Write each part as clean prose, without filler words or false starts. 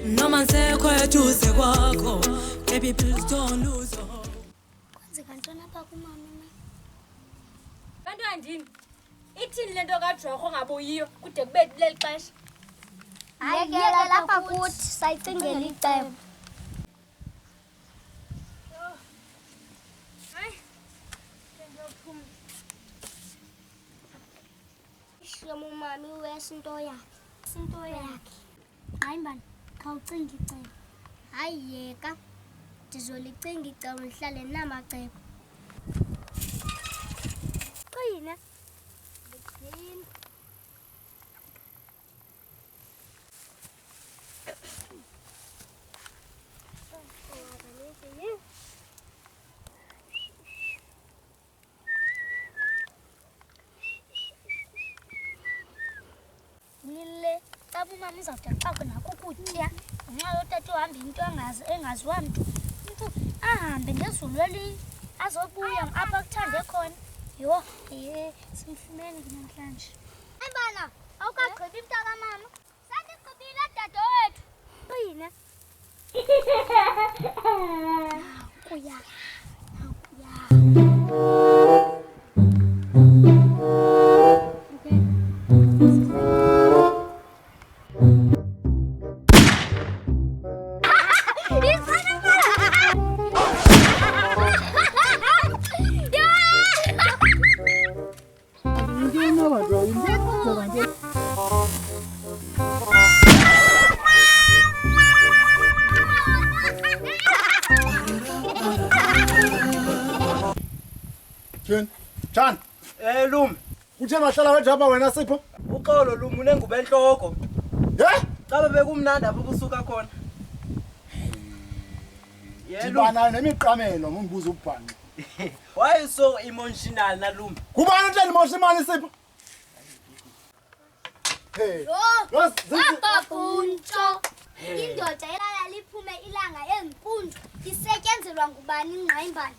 noma ngisekho eduze kwakho, baby please don't lose hope. Kwenzeka ntoni apha kumama na? Bantwandini, ithini lento kaJorho ngabuyiyo kude kube leli xesha? Ayekela lapha kuthi sayicingela icebo. Shemo mami wesinto yakhe. Sinto yakhe. Hayi mbani, khawucinga icebo. Hayi yeka. Ndizolicinga icebo lihlale namacebo. Qina. Qina. Nile tabu mama uzawuthi xa kunakho ukutya ngenxa yotata uhamba into engaziwa mntu ahambe ngezulu azobuya apha kuthande khona yho simfumene namhlanje. Hayi bana awukagqibi mntaka mama sendigqibile dadewethu qina kuya Chan. Lum. Kuthe mahlala wethu apha wena Sipho? Uxolo Lum unengubo enhloko. He? Xa bekumnandi apho kusuka khona. Dibana nemiqamelo ngibuza ubhanqa. Why you so emotional na Lum? Kubani uhleli mosha imali Sipho? Hey. Bababuntsho. Indoda elala liphume ilanga empundu isetyenzelwa ngubani ingqayimbani?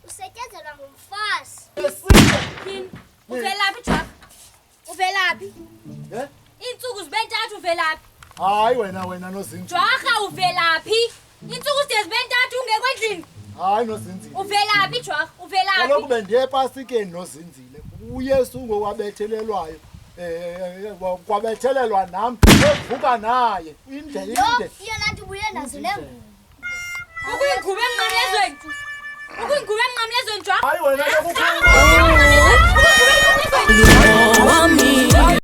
Usetyenzelwa ngumfazi. Uvelaphi Jorho? Uvelaphi? He? Iintsuku zibe ntathu uvelaphi? Hayi wena nozinzi. Jorho uvelaphi? Iintsuku zibe ntathu ungekho endlini? Hayi nozinzi. Uvelaphi Jorho? Uvelaphi? Kaloku bendiye epasikeni nozinzile. uYesu ngowabethelelwayo kwabethelelwa nami evuka naye inde Yona ndibuye nazo nengubo. Ukuyingubo enqamlezweni. Ukuyingubo enqamlezweni Jorho. hayi wena lokukhuluma Wami